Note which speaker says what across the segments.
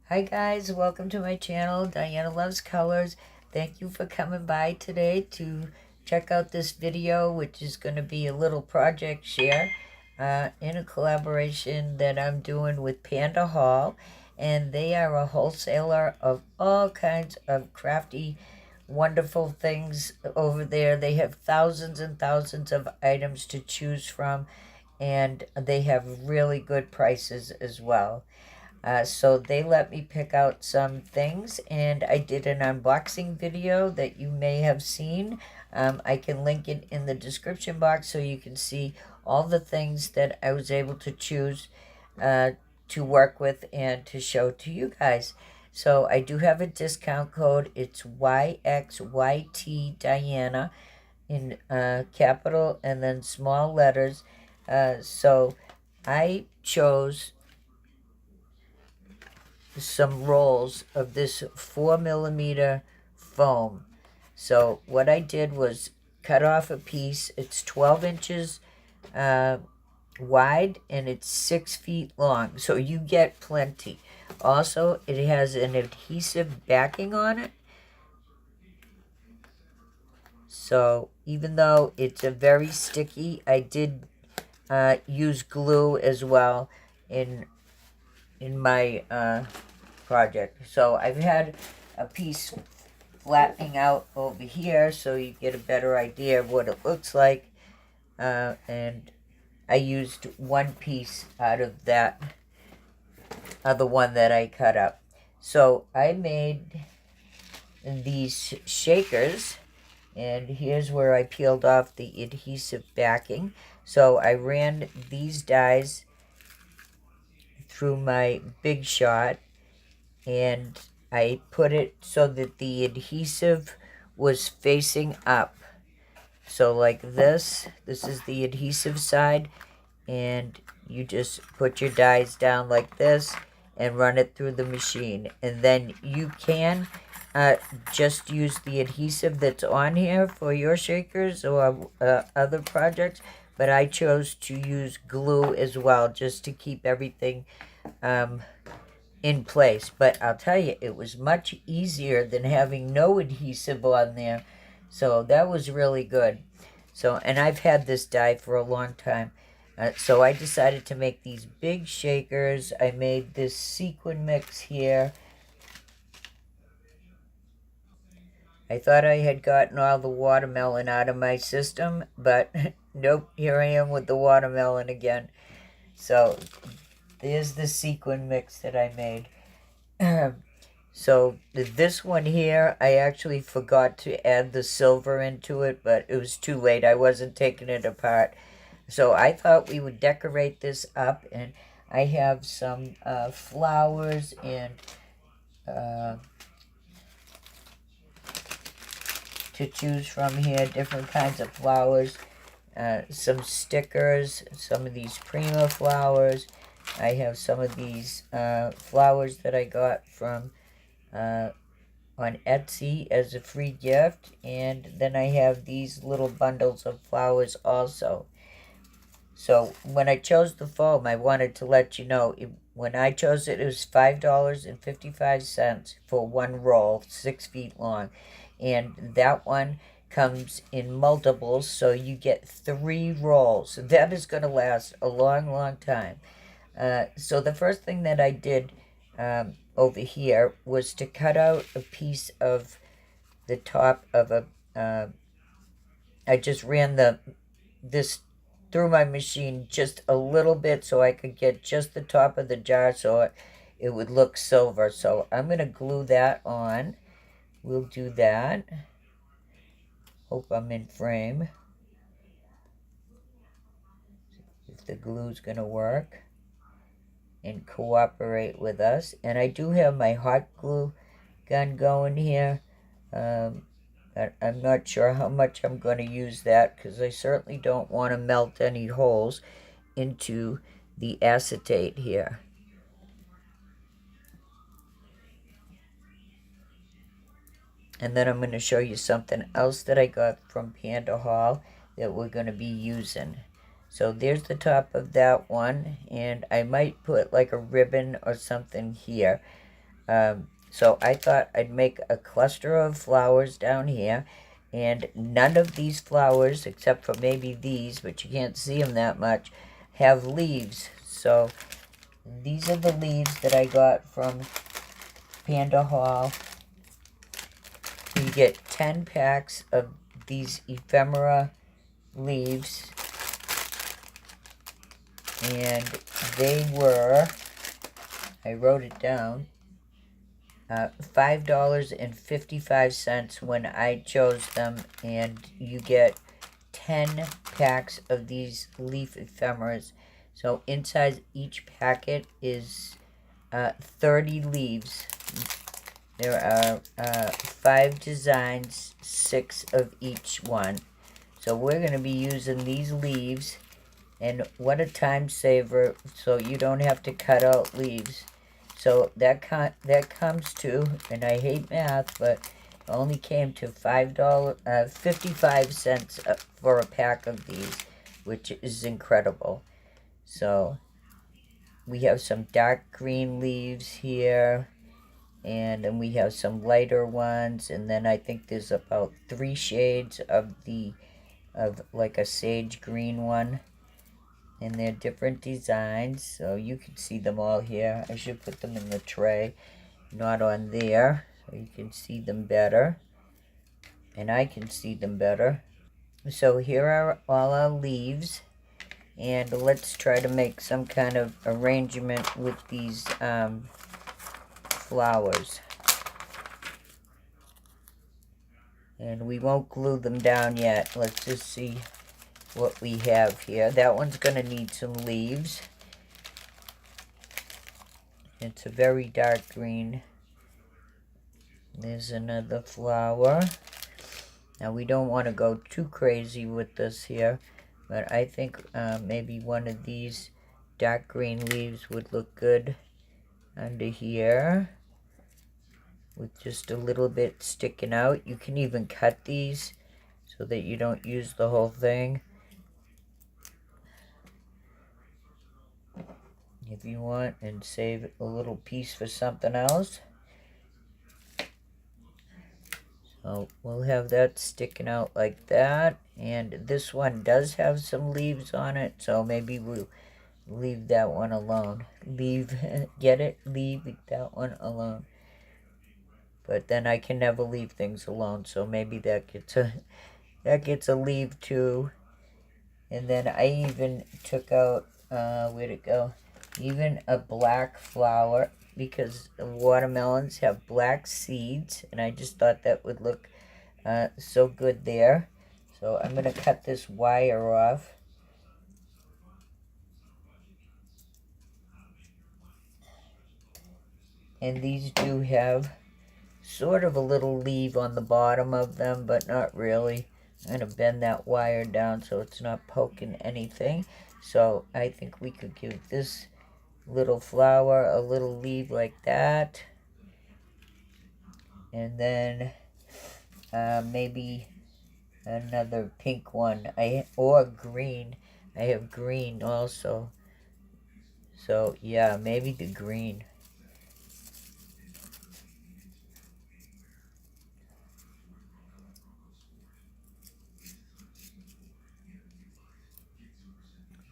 Speaker 1: Hi guys, welcome to my channel, Diana Loves Colors. Thank you for coming by today to check out this video, which is going to be a little project share in a collaboration that I'm doing with Panda Hall. And they are a wholesaler of all kinds of crafty, wonderful things over there. They have thousands and thousands of items to choose from, and they have really good prices as well. So they let me pick out some things, and I did an unboxing video that you may have seen. I can link it in the description box so you can see all the things that I was able to choose to work with and to show to you guys. So I do have a discount code. It's YXYT Diana in capital and then small letters. So I chose some rolls of this 4mm foam. So what I did was cut off a piece. It's 12 inches wide and it's 6 feet long. So you get plenty. Also, it has an adhesive backing on it. So even though it's a very sticky, I did use glue as well in my project. So I've had a piece flattening out over here so you get a better idea of what it looks like. And I used one piece out of that other one that I cut up. So I made these shakers, and here's where I peeled off the adhesive backing. So I ran these dies through my Big Shot, and I put it so that the adhesive was facing up. So like this is the adhesive side, and you just put your dies down like this and run it through the machine. And then you can just use the adhesive that's on here for your shakers or other projects, but I chose to use glue as well just to keep everything in place. But I'll tell you, it was much easier than having no adhesive on there. So that was really good. So, and I've had this die for a long time. So I decided to make these big shakers. I made this sequin mix here. I thought I had gotten all the watermelon out of my system, but nope, here I am with the watermelon again. So there's the sequin mix that I made. So this one here, I actually forgot to add the silver into it, but it was too late. I wasn't taking it apart. So I thought we would decorate this up, and I have some flowers and to choose from here, different kinds of flowers, some stickers, some of these Prima flowers. I have some of these flowers that I got from on Etsy as a free gift, and then I have these little bundles of flowers also. So when I chose the foam, I wanted to let you know, when I chose it, it was $5.55 for one roll, 6 feet long. And that one comes in multiples, so you get 3 rolls. So that is going to last a long, long time. So the first thing that I did over here was to cut out a piece of the top of a, I just ran this through my machine just a little bit so I could get just the top of the jar so it would look silver. So I'm going to glue that on. We'll do that. Hope I'm in frame. If the glue's going to work and cooperate with us. And I do have my hot glue gun going here. I'm not sure how much I'm going to use that because I certainly don't want to melt any holes into the acetate here. And then I'm going to show you something else that I got from Panda Hall that we're going to be using. So there's the top of that one, and I might put like a ribbon or something here. So I thought I'd make a cluster of flowers down here, and none of these flowers, except for maybe these, but you can't see them that much, have leaves. So these are the leaves that I got from Panda Hall. You get 10 packs of these ephemera leaves, and they were, I wrote it down, $5.55 when I chose them, and you get 10 packs of these leaf ephemeras. So inside each packet is 30 leaves. There are 5 designs, 6 of each one. So we're going to be using these leaves, and what a time saver, so you don't have to cut out leaves. So that comes to, and I hate math, but it only came to $55 for a pack of these, which is incredible. So we have some dark green leaves here, and then we have some lighter ones, and then I think there's about 3 shades of like a sage green one. And they're different designs, so you can see them all here. I should put them in the tray, not on there, so you can see them better. And I can see them better. So here are all our leaves. And let's try to make some kind of arrangement with these flowers. And we won't glue them down yet. Let's just see what we have here. That one's going to need some leaves. It's a very dark green. There's another flower. Now we don't want to go too crazy with this here, but I think maybe one of these dark green leaves would look good under here with just a little bit sticking out. You can even cut these so that you don't use the whole thing if you want, and save a little piece for something else. So we'll have that sticking out like that, and this one does have some leaves on it, so maybe we'll leave that one alone. Get it? Leave that one alone. But then I can never leave things alone, so maybe that gets a leave too. And then I even took out, where'd it go? Even a black flower, because watermelons have black seeds, and I just thought that would look so good there. So I'm going to cut this wire off. And these do have sort of a little leaf on the bottom of them, but not really. I'm going to bend that wire down so it's not poking anything. So I think we could give this little flower a little leaf like that. And then maybe another pink one, or green. I have green also. So yeah, maybe the green.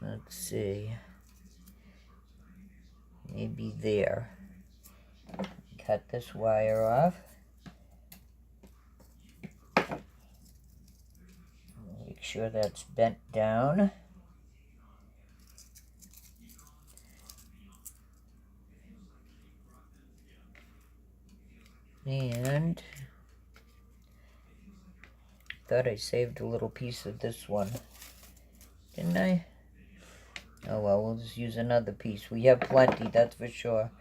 Speaker 1: Let's see. Maybe there. Cut this wire off. Make sure that's bent down. And thought I saved a little piece of this one. Didn't I? Oh well, we'll just use another piece. We have plenty, that's for sure.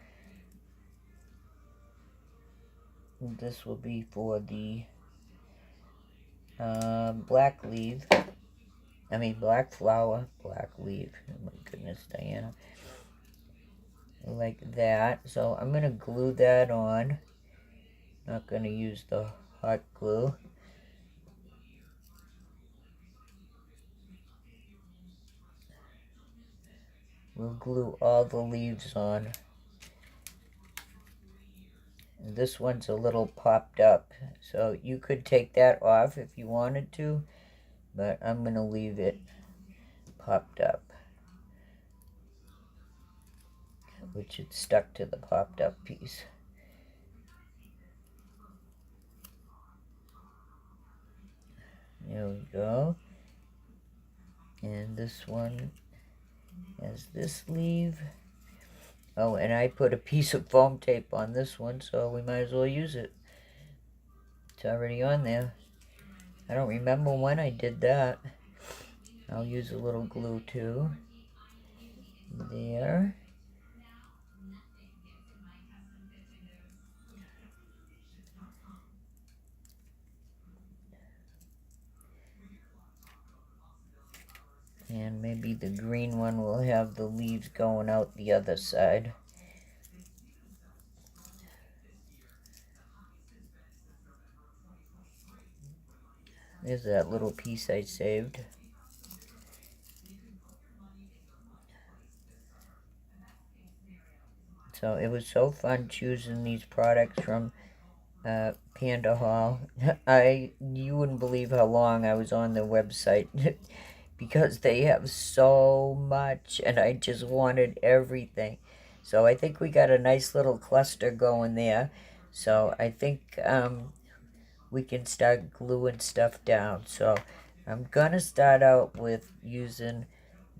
Speaker 1: This will be for the black leaf. I mean black flower, black leaf. Oh my goodness, Diana. Like that. So I'm going to glue that on. Not going to use the hot glue. We'll glue all the leaves on. And this one's a little popped up, so you could take that off if you wanted to, but I'm going to leave it popped up, which it's stuck to the popped up piece. There we go. And this one has this sleeve. Oh, and I put a piece of foam tape on this one, so we might as well use it. It's already on there. I don't remember when I did that. I'll use a little glue too. There. And maybe the green one will have the leaves going out the other side. There's that little piece I saved. So it was so fun choosing these products from Panda Hall. You wouldn't believe how long I was on their website because they have so much and I just wanted everything. So I think we got a nice little cluster going there. So I think we can start gluing stuff down. So I'm gonna start out with using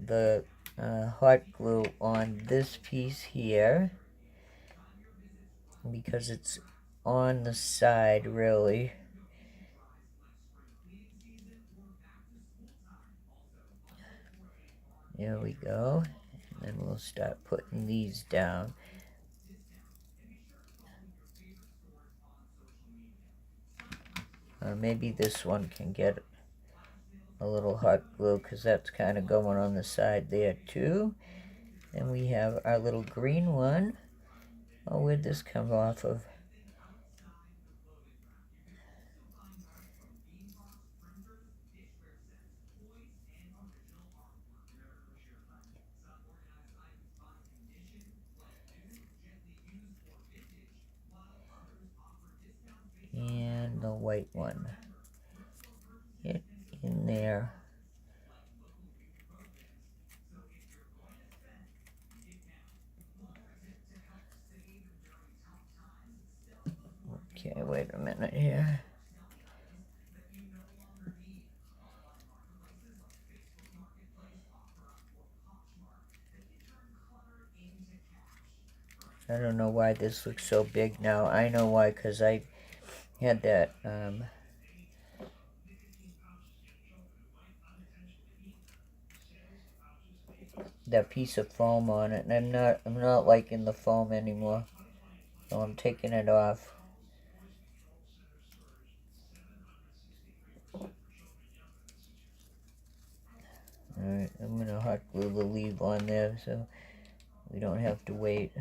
Speaker 1: the hot glue on this piece here because it's on the side really. There we go. And then we'll start putting these down. Maybe this one can get a little hot glue because that's kind of going on the side there too. Then we have our little green one. Oh, where'd this come off of? And the white one. Get in there. Okay, wait a minute here. I don't know why this looks so big now. I know why, because I had that piece of foam on it, and I'm not liking the foam anymore. So I'm taking it off. Alright, I'm gonna hot glue the leaf on there so we don't have to wait.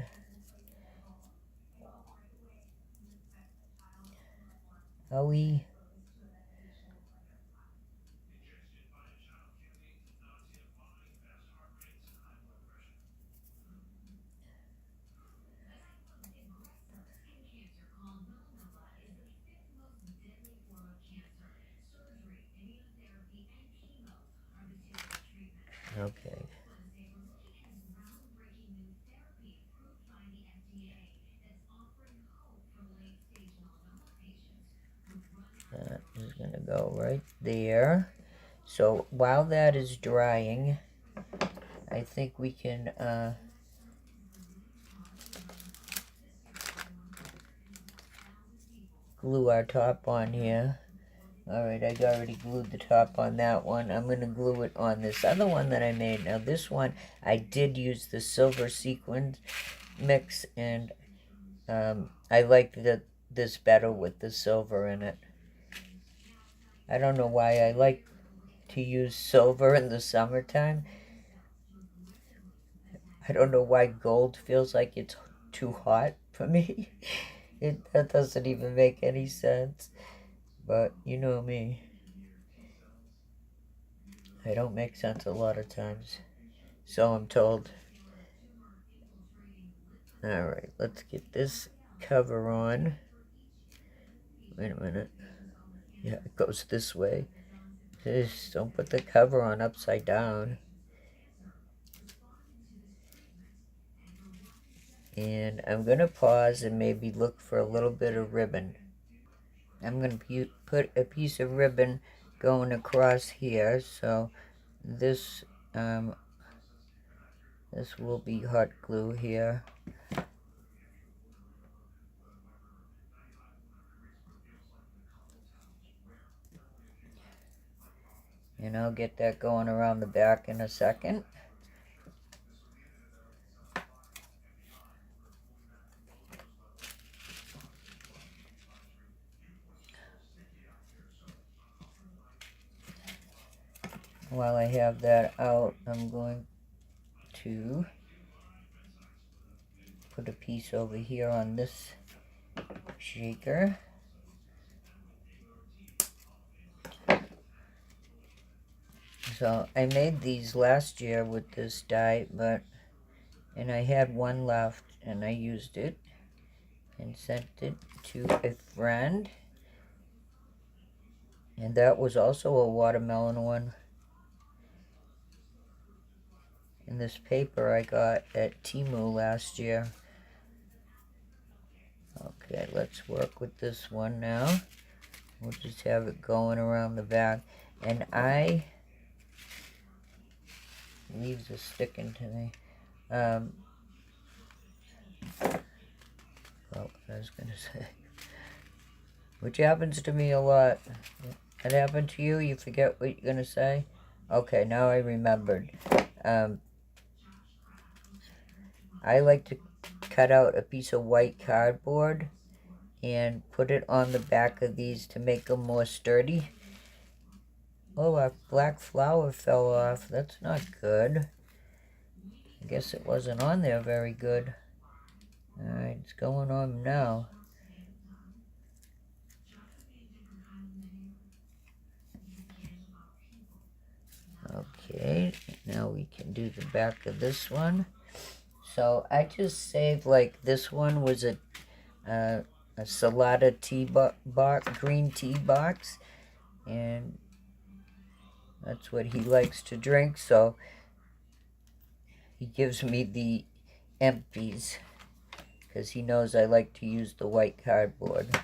Speaker 1: Owie. Okay. That is gonna go right there. So while that is drying, I think we can glue our top on here. Alright, I already glued the top on that one. I'm going to glue it on this other one that I made. Now this one, I did use the silver sequin mix, and I like this better with the silver in it. I don't know why I like to use silver in the summertime. I don't know why gold feels like it's too hot for me. That doesn't even make any sense. But you know me. I don't make sense a lot of times. So I'm told. Alright, let's get this cover on. Wait a minute. Yeah, it goes this way. Just don't put the cover on upside down. And I'm going to pause and maybe look for a little bit of ribbon. I'm going to put a piece of ribbon going across here. So this this will be hot glue here. And I'll get that going around the back in a second. While I have that out, I'm going to put a piece over here on this shaker. So I made these last year with this die, and I had one left, and I used it and sent it to a friend. And that was also a watermelon one. And this paper I got at Temu last year. Okay, let's work with this one now. We'll just have it going around the back. And leaves are sticking to me. Well, I was going to say, which happens to me a lot. That happened to you? You forget what you're going to say? Okay, now I remembered. I like to cut out a piece of white cardboard and put it on the back of these to make them more sturdy. Oh, our black flower fell off. That's not good. I guess it wasn't on there very good. Alright, it's going on now. Okay, now we can do the back of this one. So I just saved, like, this one was a Salada tea box, green tea box, and that's what he likes to drink, so he gives me the empties because he knows I like to use the white cardboard.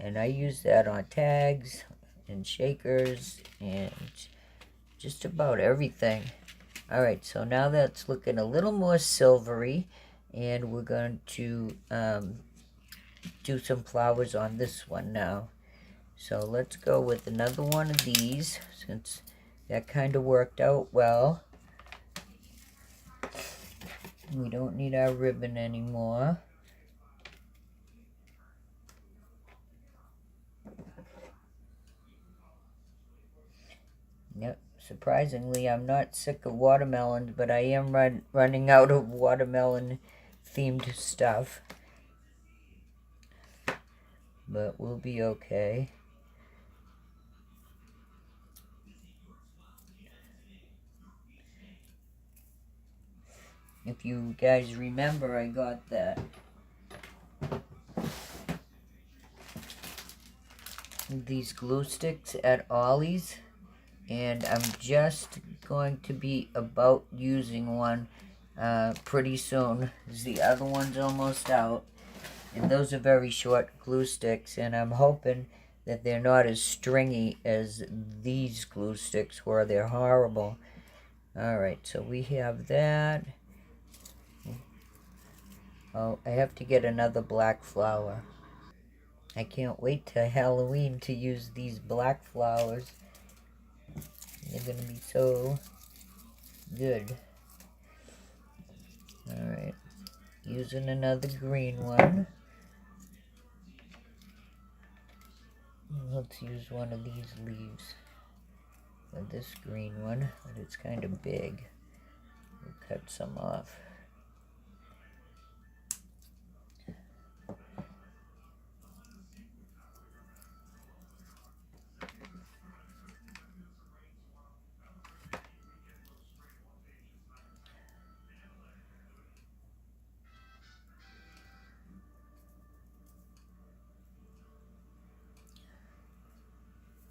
Speaker 1: And I use that on tags and shakers and just about everything. Alright, so now that's looking a little more silvery, and we're going to do some flowers on this one now. So let's go with another one of these, since that kind of worked out well. We don't need our ribbon anymore. Yep, surprisingly, I'm not sick of watermelons, but I am running out of watermelon-themed stuff. But we'll be okay. If you guys remember, I got these glue sticks at Ollie's, and I'm just going to be about using one pretty soon, as the other one's almost out. And those are very short glue sticks, and I'm hoping that they're not as stringy as these glue sticks were. They're horrible. Alright, so we have that. Oh, I have to get another black flower. I can't wait till Halloween to use these black flowers. They're going to be so good. Alright, using another green one. Let's use one of these leaves. This green one, but it's kind of big. We'll cut some off.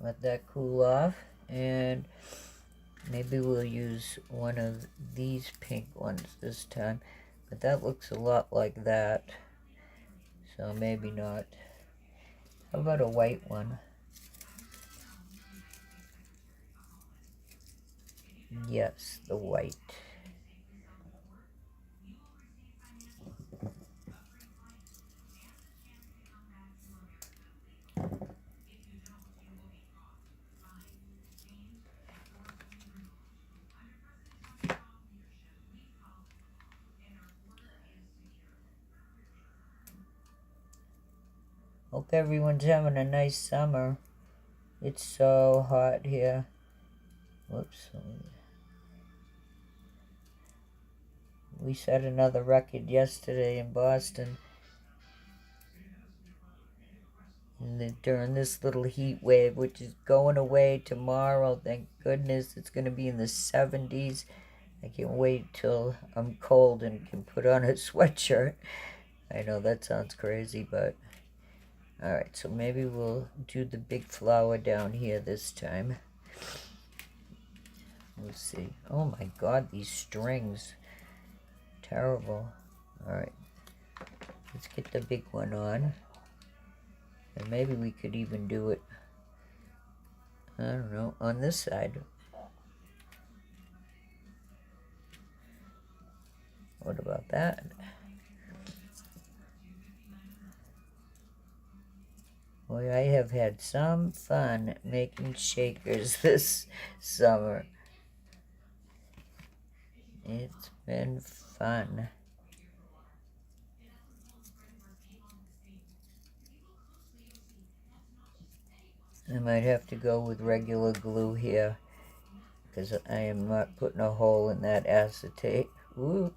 Speaker 1: let that cool off, and maybe we'll use one of these pink ones this time, but that looks a lot like that, so maybe not. How about a white one? Yes, the white. Hope everyone's having a nice summer. It's so hot here. Whoops. We set another record yesterday in Boston. During this little heat wave, which is going away tomorrow. Thank goodness. It's going to be in the 70s. I can't wait till I'm cold and can put on a sweatshirt. I know that sounds crazy, but alright, so maybe we'll do the big flower down here this time. Let's see. Oh my god, these strings. Terrible. Alright, let's get the big one on. And maybe we could even do it, I don't know, on this side. What about that? Boy, I have had some fun making shakers this summer. It's been fun. I might have to go with regular glue here, because I am not putting a hole in that acetate. Whoop.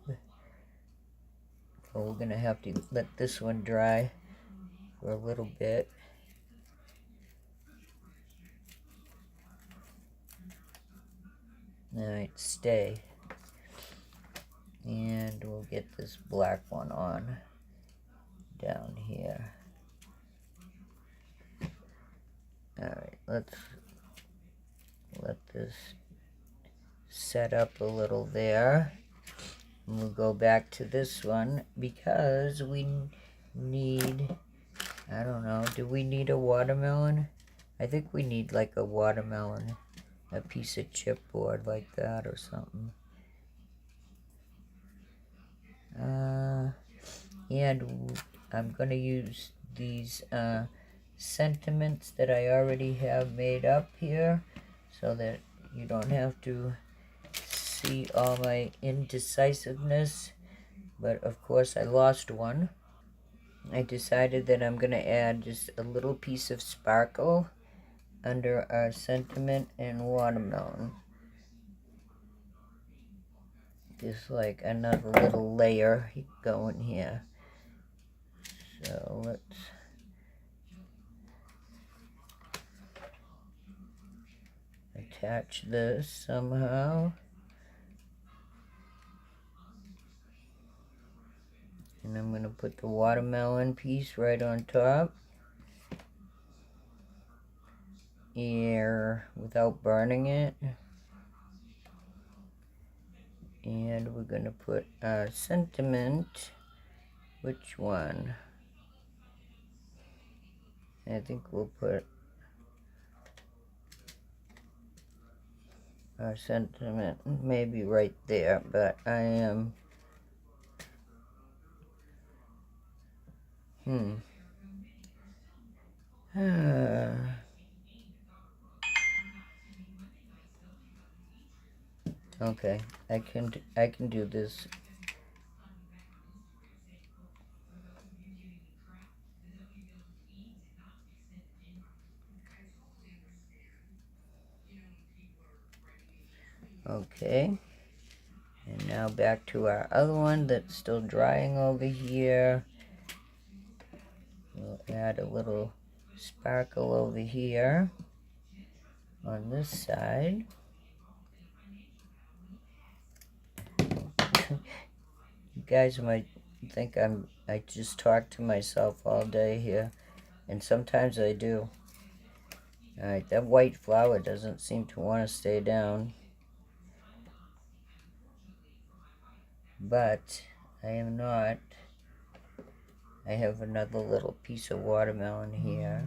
Speaker 1: So we're going to have to let this one dry for a little bit. Alright, stay. And we'll get this black one on down here. Alright, let's let this set up a little there. And we'll go back to this one because we need, I don't know, do we need a watermelon? I think we need like a watermelon, a piece of chipboard like that or something. And I'm going to use these sentiments that I already have made up here so that you don't have to see all my indecisiveness. But of course I lost one. I decided that I'm going to add just a little piece of sparkle under our sentiment and watermelon. Just like another little layer going here. So let's attach this somehow. And I'm going to put the watermelon piece right on top. Here, without burning it. And we're going to put our sentiment. Which one? I think we'll put our sentiment maybe right there, but I am okay, I can do this. Okay, and now back to our other one that's still drying over here. We'll add a little sparkle over here on this side. You guys might think I just talk to myself all day here, and sometimes I do. Alright, that white flower doesn't seem to want to stay down. But I am not. I have another little piece of watermelon here.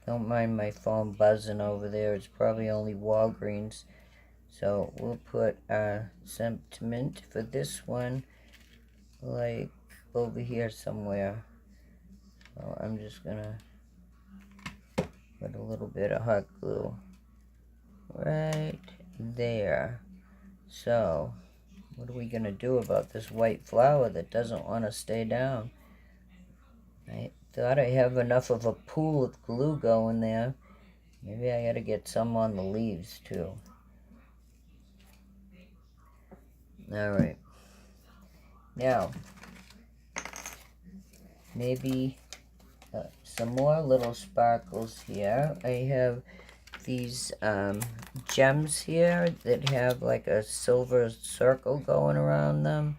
Speaker 1: Don't mind my phone buzzing over there. It's probably only Walgreens. So we'll put sentiment for this one, like over here somewhere. So I'm just gonna put a little bit of hot glue right there. So what are we gonna do about this white flower that doesn't want to stay down? I thought I have enough of a pool of glue going there. Maybe I gotta get some on the leaves too. Alright. Now, maybe some more little sparkles here. I have these gems here that have like a silver circle going around them.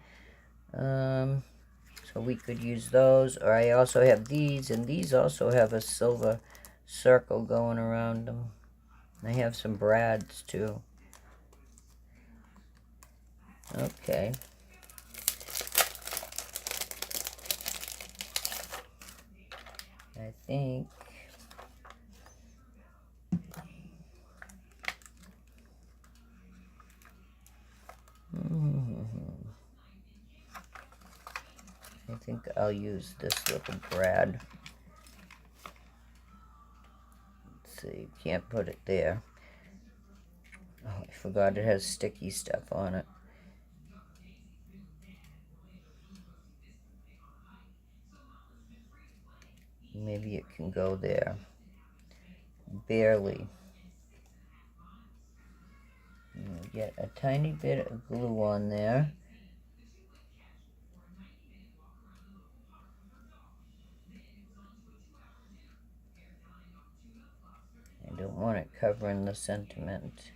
Speaker 1: So we could use those. Or I also have these, and these also have a silver circle going around them. I have some brads too. Okay. I think I'll use this little brad. Let's see, can't put it there. Oh, I forgot it has sticky stuff on it. Maybe it can go there. Barely. Get a tiny bit of glue on there. I don't want it covering the sentiment.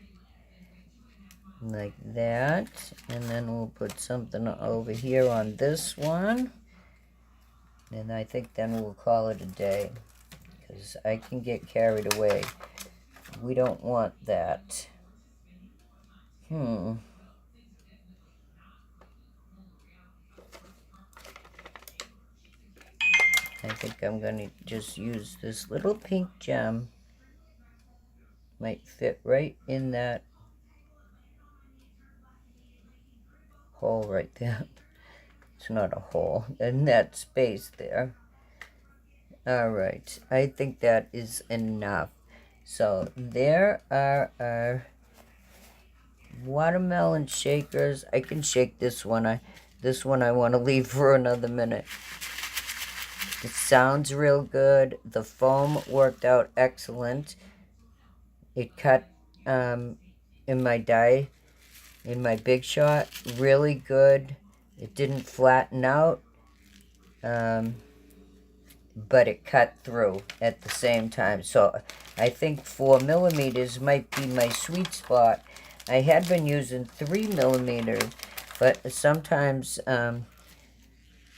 Speaker 1: Like that. And then we'll put something over here on this one. And I think then we'll call it a day. Because I can get carried away. We don't want that. I think I'm going to just use this little pink gem. Might fit right in that hole right there. It's not a hole. In that space there. Alright. I think that is enough. So there are our watermelon shakers. I can shake this one. This one I want to leave for another minute. It sounds real good. The foam worked out excellent. It cut in my die, in my Big Shot, really good. It didn't flatten out, but it cut through at the same time. So I think 4 millimeters might be my sweet spot. I had been using 3 millimeters, but sometimes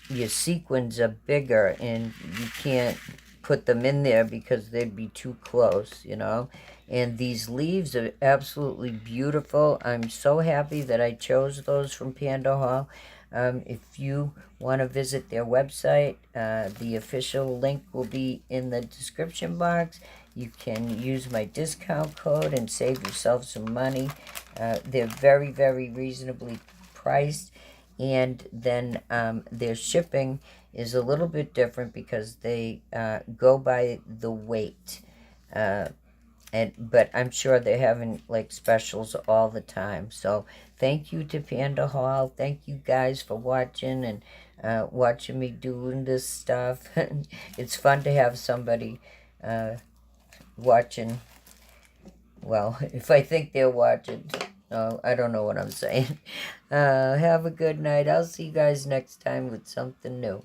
Speaker 1: your sequins are bigger and you can't put them in there because they'd be too close, you know. And these leaves are absolutely beautiful. I'm so happy that I chose those from Panda Hall. If you want to visit their website, the official link will be in the description box. You can use my discount code and save yourself some money. They're very, very reasonably priced. And then their shipping is a little bit different because they go by the weight. But I'm sure they're having like specials all the time. So thank you to Panda Hall. Thank you guys for watching and watching me doing this stuff. It's fun to have somebody watching. Well, if I think they're watching, I don't know what I'm saying. Have a good night. I'll see you guys next time with something new.